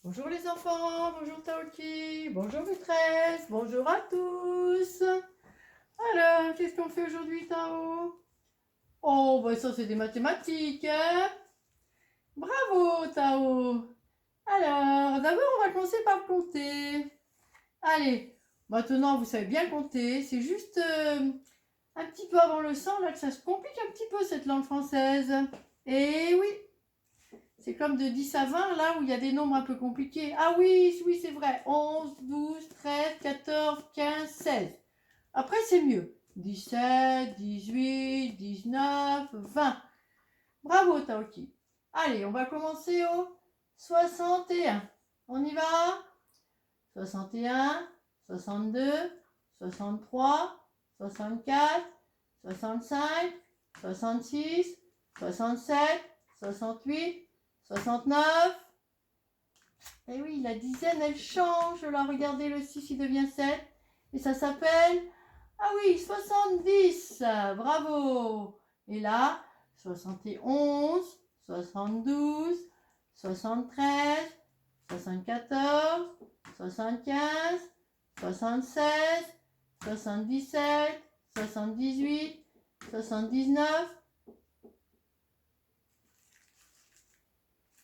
Bonjour les enfants, bonjour Taoki, bonjour maîtresse, bonjour à tous. Alors, qu'est-ce qu'on fait aujourd'hui Tao? Oh, bah ça c'est des mathématiques, hein? Bravo Tao. Alors, d'abord on va commencer par compter. Allez, maintenant vous savez bien compter, c'est juste un petit peu avant le 100 là que ça se complique un petit peu cette langue française. Et oui, c'est comme de 10 à 20, là où il y a des nombres un peu compliqués. Ah oui, oui, c'est vrai. 11, 12, 13, 14, 15, 16. Après, c'est mieux. 17, 18, 19, 20. Bravo, Taoki. Allez, on va commencer au 61. On y va? 61, 62, 63, 64, 65, 66, 67, 68, 69. Et oui, la dizaine, elle change. Là, regardez, le 6, il devient 7. Et ça s'appelle... Ah oui, 70. Bravo. Et là, 71, 72, 73, 74, 75, 76, 77, 78, 79,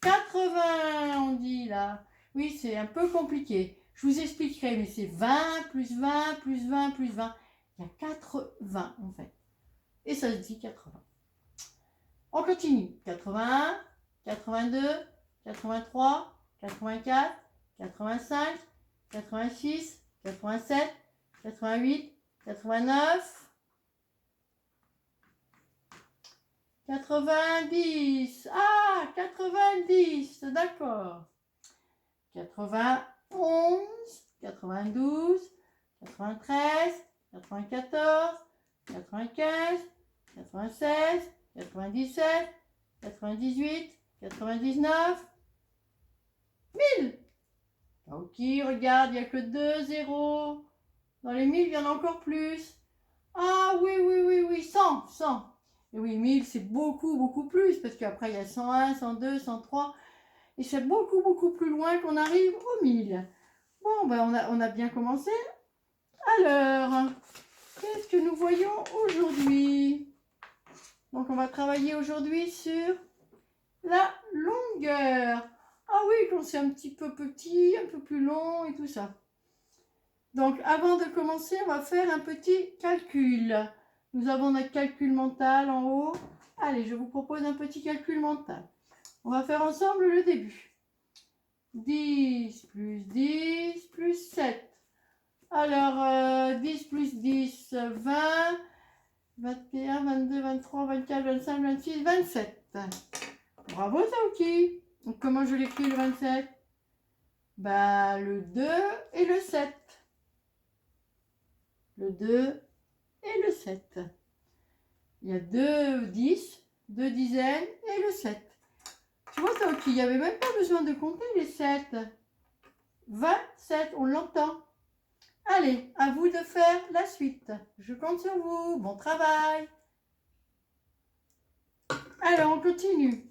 80, on dit là. Oui, c'est un peu compliqué. Je vous expliquerai, mais c'est 20 plus 20 plus 20 plus 20. Il y a 80 en fait. Et ça se dit 80. On continue. 81, 82, 83, 84, 85, 86, 87, 88, 89, 90. Ah, 90, d'accord. 91, 92, 93, 94, 95, 96, 97, 98, 99, 1000. Ok, regarde, il n'y a que 2 zéros. Dans les 1000, il y en a encore plus. Ah oui, oui, oui, oui, 100, 100. Et oui, 1000, c'est beaucoup, beaucoup plus, parce qu'après, il y a 101, 102, 103. Et c'est beaucoup, beaucoup plus loin qu'on arrive aux 1000. Bon, ben on a bien commencé. Alors, qu'est-ce que nous voyons aujourd'hui? Donc, on va travailler aujourd'hui sur la longueur. Ah oui, quand c'est un petit peu petit, un peu plus long et tout ça. Donc, avant de commencer, on va faire un petit calcul. Nous avons notre calcul mental en haut. Allez, je vous propose un petit calcul mental. On va faire ensemble le début. 10 plus 7. Alors, 10 plus 10, 20, 21, 22, 23, 24, 25, 26, 27. Bravo, Taoki. Donc, comment je l'écris le 27? Bah, le 2 et le 7. Le 2 et le 7. Il y a 2 10, 2 dizaines et le 7. Tu vois, Taoki, il n'y avait même pas besoin de compter les 7. 27, on l'entend. Allez, à vous de faire la suite. Je compte sur vous. Bon travail. Alors, on continue.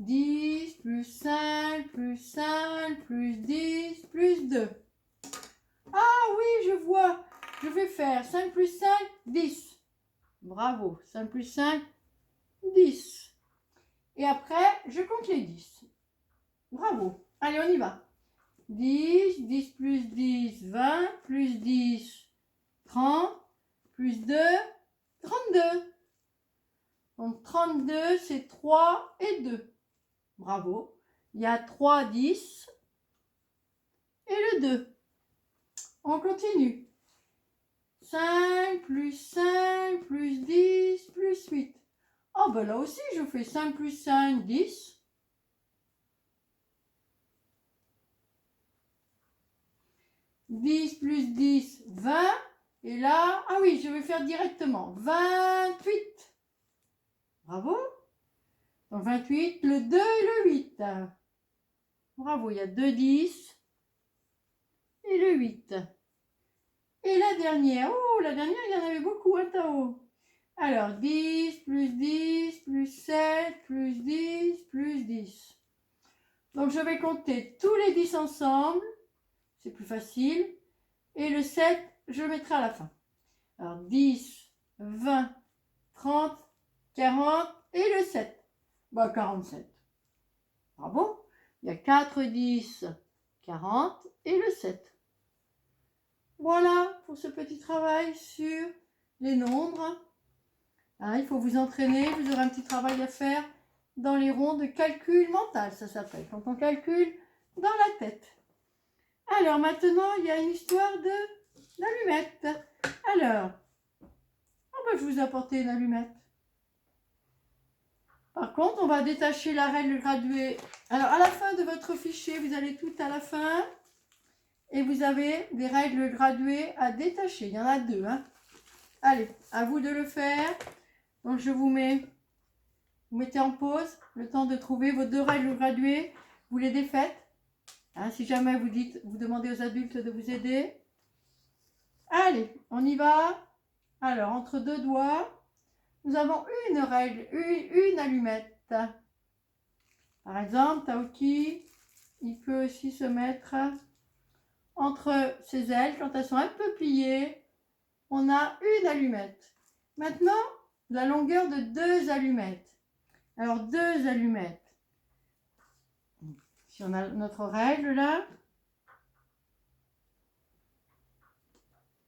10 plus 5 plus 5 plus 10 plus 2. Ah oui, je vois. Je vais faire 5 plus 5, 10. Bravo. 5 plus 5, 10. Et après, je compte les 10. Bravo. Allez, on y va. 10, 10 plus 10, 20, plus 10, 30, plus 2, 32. Donc 32, c'est 3 et 2. Bravo. Il y a 3, 10 et le 2. On continue. 5 plus 5 plus 10 plus 8. Oh ben là aussi, je fais 5 plus 5, 10. 10 plus 10, 20. Et là, ah oui, je vais faire directement. 28. Bravo. Donc 28, le 2 et le 8. Bravo, il y a 2 10 et le 8. Et la dernière, oh, la dernière, il y en avait beaucoup, hein, Tao. Alors, 10 plus 10 plus 7 plus 10 plus 10. Donc, je vais compter tous les 10 ensemble. C'est plus facile. Et le 7, je le mettrai à la fin. Alors, 10, 20, 30, 40 et le 7. Bah, 47. Bravo. Il y a 4, 10, 40 et le 7. Voilà pour ce petit travail sur les nombres. Hein, il faut vous entraîner, vous aurez un petit travail à faire dans les ronds de calcul mental, ça s'appelle, quand on calcule dans la tête. Alors maintenant, il y a une histoire d'allumette. Alors, je vous ai apporté une allumette. Par contre, on va détacher la règle graduée. Alors, à la fin de votre fichier, vous allez tout à la fin. Et vous avez des règles graduées à détacher. Il y en a 2. Hein. Allez, à vous de le faire. Donc, vous mettez en pause le temps de trouver vos 2 règles graduées. Vous les défaites. Hein, si jamais vous demandez aux adultes de vous aider. Allez, on y va. Alors, entre 2 doigts, nous avons une règle, une allumette. Par exemple, Taoki, il peut aussi se mettre entre ses ailes. Quand elles sont un peu pliées, on a une allumette. Maintenant, la longueur de 2 allumettes. Alors, 2 allumettes. Si on a notre règle là.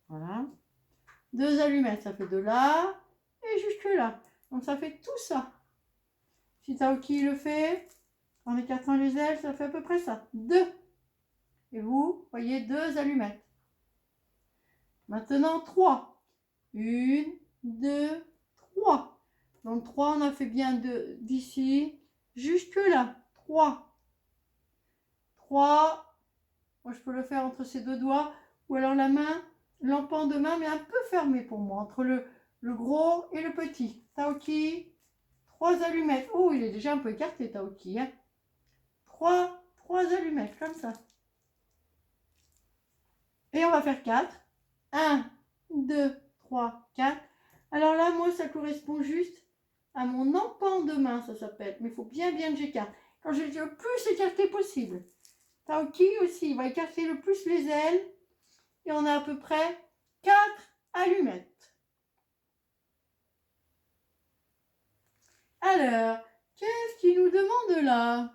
Voilà. 2 allumettes, ça fait de là et jusque là. Donc, ça fait tout ça. Si Taoki le fait, en écartant les ailes, ça fait à peu près ça. 2. Et vous voyez 2 allumettes. Maintenant 3. 1, 2, 3. Donc 3, on a fait bien d'ici jusque là. 3. 3. Moi, je peux le faire entre ces 2 doigts. Ou alors la main, l'empan de main, mais un peu fermé pour moi. Entre le gros et le petit. Taoki. 3 allumettes. Oh, il est déjà un peu écarté, Taoki. Hein. 3 allumettes, comme ça. Et on va faire 4. 1, 2, 3, 4. Alors là, moi, ça correspond juste à mon empan de main, ça s'appelle. Mais il faut bien que j'écarte. Quand j'ai le plus écarté possible. Taoki aussi, il va écarter le plus les ailes. Et on a à peu près 4 allumettes. Alors, qu'est-ce qu'il nous demande là?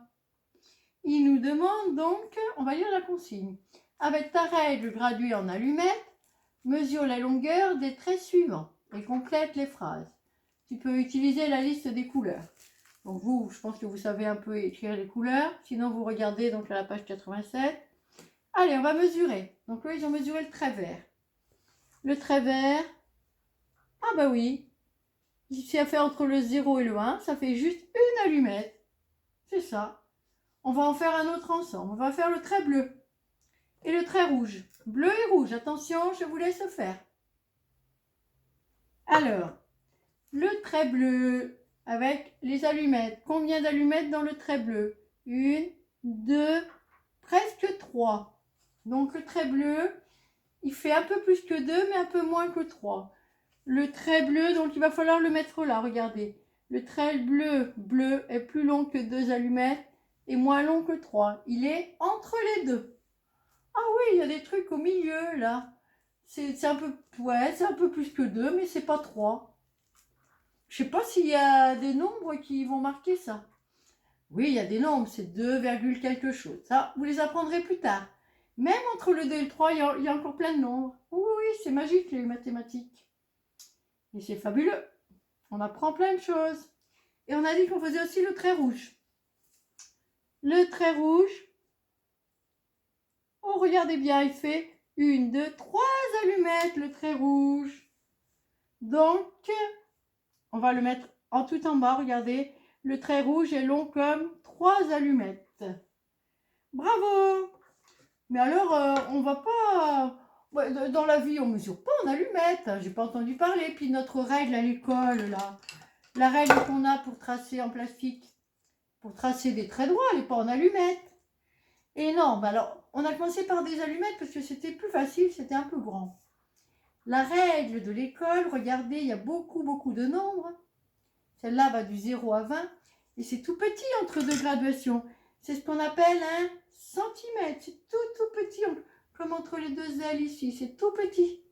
Il nous demande donc, on va lire la consigne. Avec ta règle graduée en allumettes, mesure la longueur des traits suivants et complète les phrases. Tu peux utiliser la liste des couleurs. Donc vous, je pense que vous savez un peu écrire les couleurs. Sinon, vous regardez donc à la page 87. Allez, on va mesurer. Donc eux, ils ont mesuré le trait vert. Le trait vert, ah bah oui, si ça fait entre le 0 et le 1, ça fait juste une allumette. C'est ça. On va en faire un autre ensemble. On va faire le trait bleu et le trait rouge. Bleu et rouge, attention, je vous laisse faire. Alors, le trait bleu avec les allumettes. Combien d'allumettes dans le trait bleu? 1, 2, presque 3. Donc le trait bleu, il fait un peu plus que 2, mais un peu moins que 3. Le trait bleu, donc il va falloir le mettre là, regardez. Le trait bleu est plus long que 2 allumettes et moins long que 3. Il est entre les deux. Ah oui, il y a des trucs au milieu là. C'est un peu, ouais, c'est un peu plus que 2, mais c'est pas 3. Je sais pas s'il y a des nombres qui vont marquer ça. Oui, il y a des nombres, c'est 2, quelque chose. Ça, vous les apprendrez plus tard. Même entre le 2 et le 3, il y a encore plein de nombres. Oui, c'est magique les mathématiques. Et c'est fabuleux. On apprend plein de choses. Et on a dit qu'on faisait aussi le trait rouge. Le trait rouge, oh regardez bien, il fait 1, 2, 3 allumettes, le trait rouge. Donc, on va le mettre en tout en bas, regardez. Le trait rouge est long comme 3 allumettes. Bravo! Mais alors, on va pas... Dans la vie, on ne mesure pas en allumettes. J'ai pas entendu parler. Puis notre règle à l'école, là. La règle qu'on a pour tracer en plastique, pour tracer des traits droits, elle n'est pas en allumettes. Et non, alors, on a commencé par des allumettes parce que c'était plus facile, c'était un peu grand. La règle de l'école, regardez, il y a beaucoup de nombres. Celle-là va du 0 à 20. Et c'est tout petit entre 2 graduations. C'est ce qu'on appelle un centimètre. C'est tout petit, comme entre les deux ailes ici. C'est tout petit.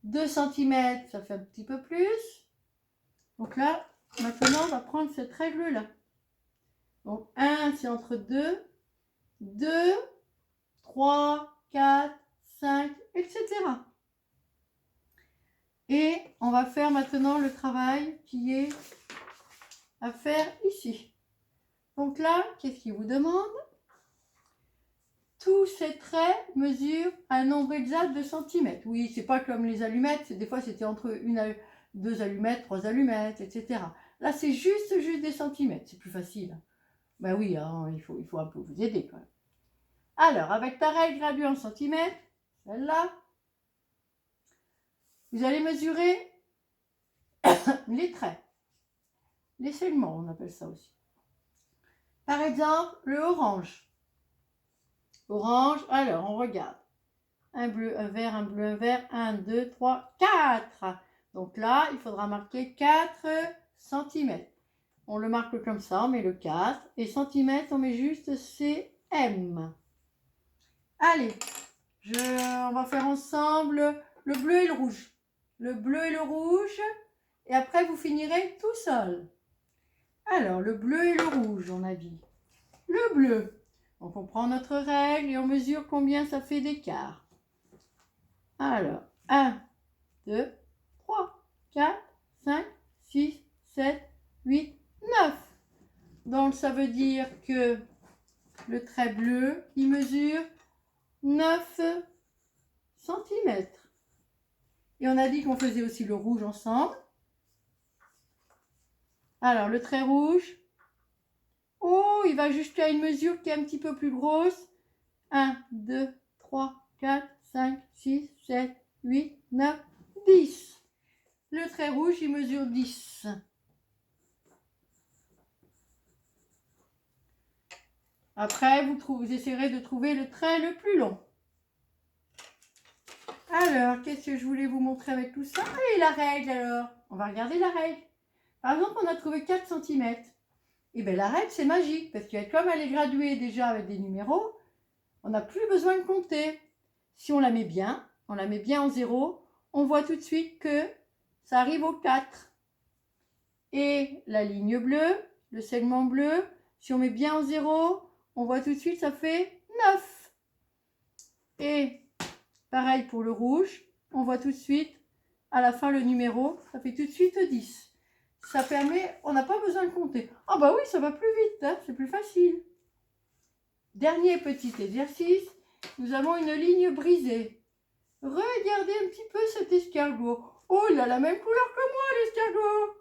2 cm, ça fait un petit peu plus. Donc là, maintenant, on va prendre cette règle-là. Donc 1, c'est entre 2, 2, 3, 4, 5, etc. Et on va faire maintenant le travail qui est à faire ici. Donc là, qu'est-ce qu'il vous demande? Tous ces traits mesurent un nombre exact de centimètres. Oui, c'est pas comme les allumettes. Des fois, c'était entre 2 allumettes, 3 allumettes, etc. Là, c'est juste des centimètres. C'est plus facile. Ben oui, hein, il faut un peu vous aider quand même. Alors, avec ta règle graduée en centimètres, celle-là, vous allez mesurer les traits, les segments, on appelle ça aussi. Par exemple, le orange. Orange, alors on regarde. Un bleu, un vert, un bleu, un vert, 1, 2, 3, 4. Donc là, il faudra marquer 4 cm. On le marque comme ça, on met le 4. Et centimètres, on met juste CM. Allez, on va faire ensemble le bleu et le rouge. Le bleu et le rouge. Et après, vous finirez tout seul. Alors, le bleu et le rouge, on a dit. Le bleu. Donc, on prend notre règle et on mesure combien ça fait d'écart. Alors, 1, 2, 3, 4, 5, 6, 7, 8, 9. Donc, ça veut dire que le trait bleu, il mesure 9 cm. Et on a dit qu'on faisait aussi le rouge ensemble. Alors, le trait rouge, oh, il va jusqu'à une mesure qui est un petit peu plus grosse. 1, 2, 3, 4, 5, 6, 7, 8, 9, 10. Le trait rouge, il mesure 10. Après, vous essaierez de trouver le trait le plus long. Alors, qu'est-ce que je voulais vous montrer avec tout ça? Et la règle alors? On va regarder la règle. Par exemple, on a trouvé 4 cm. Et bien la règle, c'est magique, parce que comme elle est graduée déjà avec des numéros, on n'a plus besoin de compter. Si on la met bien en 0, on voit tout de suite que ça arrive au 4. Et la ligne bleue, le segment bleu, si on met bien en 0, on voit tout de suite ça fait 9. Et pareil pour le rouge, on voit tout de suite à la fin le numéro, ça fait tout de suite 10. Ça permet, on n'a pas besoin de compter. Ah bah oui, ça va plus vite, hein, c'est plus facile. Dernier petit exercice, nous avons une ligne brisée. Regardez un petit peu cet escargot. Oh, il a la même couleur que moi, l'escargot.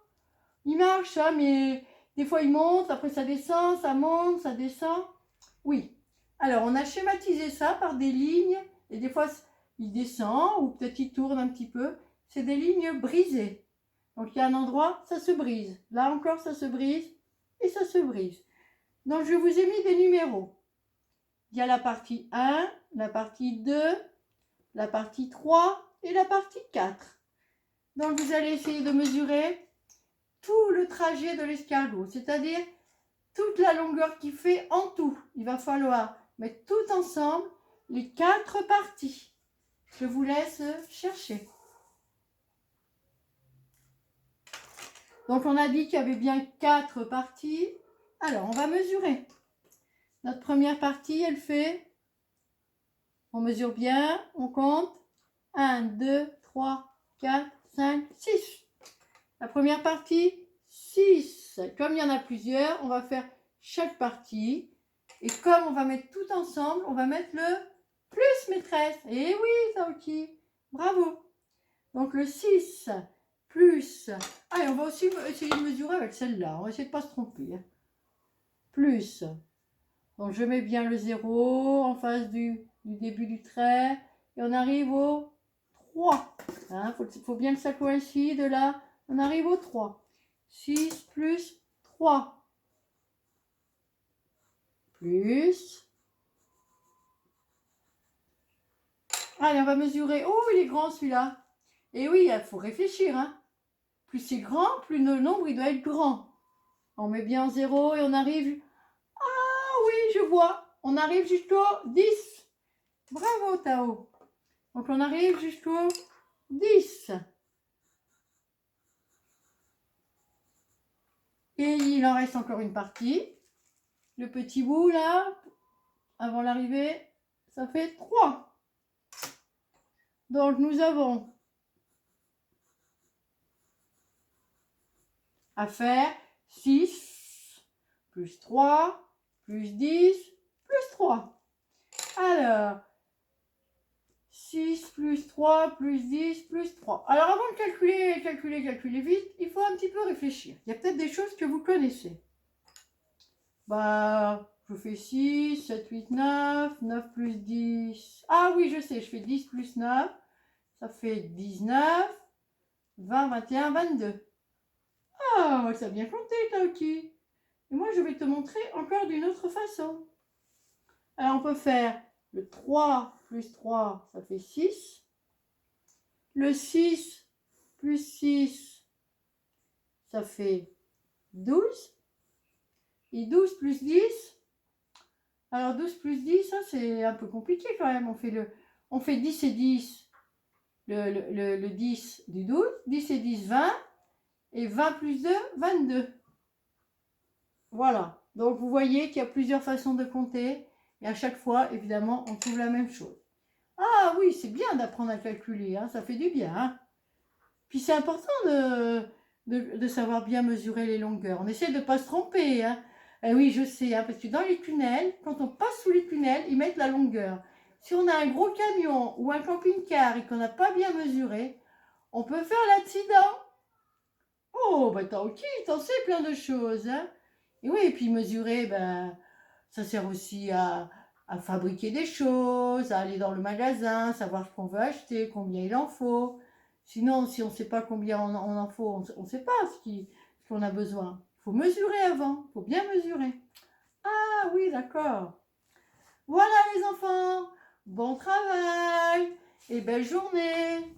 Il marche, hein, mais des fois il monte, après ça descend, ça monte, ça descend. Oui. Alors, on a schématisé ça par des lignes, et des fois il descend, ou peut-être il tourne un petit peu. C'est des lignes brisées. Donc, il y a un endroit, ça se brise. Là encore, ça se brise, et ça se brise. Donc, je vous ai mis des numéros. Il y a la partie 1, la partie 2, la partie 3 et la partie 4. Donc, vous allez essayer de mesurer tout le trajet de l'escargot, c'est-à-dire toute la longueur qu'il fait en tout. Il va falloir mettre tout ensemble les 4 parties. Je vous laisse chercher. Donc, on a dit qu'il y avait bien 4 parties. Alors, on va mesurer. Notre première partie, elle fait, on mesure bien, on compte, 1, 2, 3, 4, 5, 6. La première partie, 6. Comme il y en a plusieurs, on va faire chaque partie. Et comme on va mettre tout ensemble, on va mettre le plus, maîtresse. Et oui, Saoki, bravo. Donc le 6 plus, et on va aussi essayer de mesurer avec celle-là, on va essayer de ne pas se tromper. Plus, donc je mets bien le 0 en face du début du trait, et on arrive au 3. Hein, faut bien que ça coïncide là, on arrive au 3. 6 plus 3. Plus. Allez, on va mesurer. Oh, il est grand celui-là. Et oui, il faut réfléchir. Hein. Plus c'est grand, plus le nombre il doit être grand. On met bien 0 et on arrive vois, on arrive jusqu'au 10. Bravo, Tao. Donc, on arrive jusqu'au 10. Et il en reste encore une partie. Le petit bout, là, avant l'arrivée, ça fait 3. Donc, nous avons à faire 6, plus 3, plus 10, plus 3. Alors, 6 plus 3 plus 10 plus 3. Alors, avant de calculer vite, il faut un petit peu réfléchir. Il y a peut-être des choses que vous connaissez. Bah, je fais 6, 7, 8, 9, 9 plus 10. Ah oui, je sais, je fais 10 plus 9. Ça fait 19, 20, 21, 22. Ah, ça a bien compté, Taoki. Et moi, je vais te montrer encore d'une autre façon. Alors, on peut faire le 3 plus 3, ça fait 6. Le 6 plus 6, ça fait 12. Et 12 plus 10, alors 12 plus 10, ça c'est un peu compliqué quand même. On fait 10 et 10, le 10 du 12, 10 et 10, 20, et 20 plus 2, 22. Voilà, donc vous voyez qu'il y a plusieurs façons de compter, et à chaque fois, évidemment, on trouve la même chose. Ah oui, c'est bien d'apprendre à calculer, hein, ça fait du bien. Hein. Puis c'est important de savoir bien mesurer les longueurs. On essaie de ne pas se tromper. Hein. Et oui, je sais, hein, parce que dans les tunnels, quand on passe sous les tunnels, ils mettent la longueur. Si on a un gros camion ou un camping-car et qu'on n'a pas bien mesuré, on peut faire l'accident. Oh, bah ok, t'en sais plein de choses. Hein. Et oui, et puis mesurer, ben, ça sert aussi à fabriquer des choses, à aller dans le magasin, savoir ce qu'on veut acheter, combien il en faut. Sinon, si on ne sait pas combien on en faut, on ne sait pas ce qu'on a besoin. Il faut mesurer avant, il faut bien mesurer. Ah oui, d'accord. Voilà les enfants, bon travail et belle journée.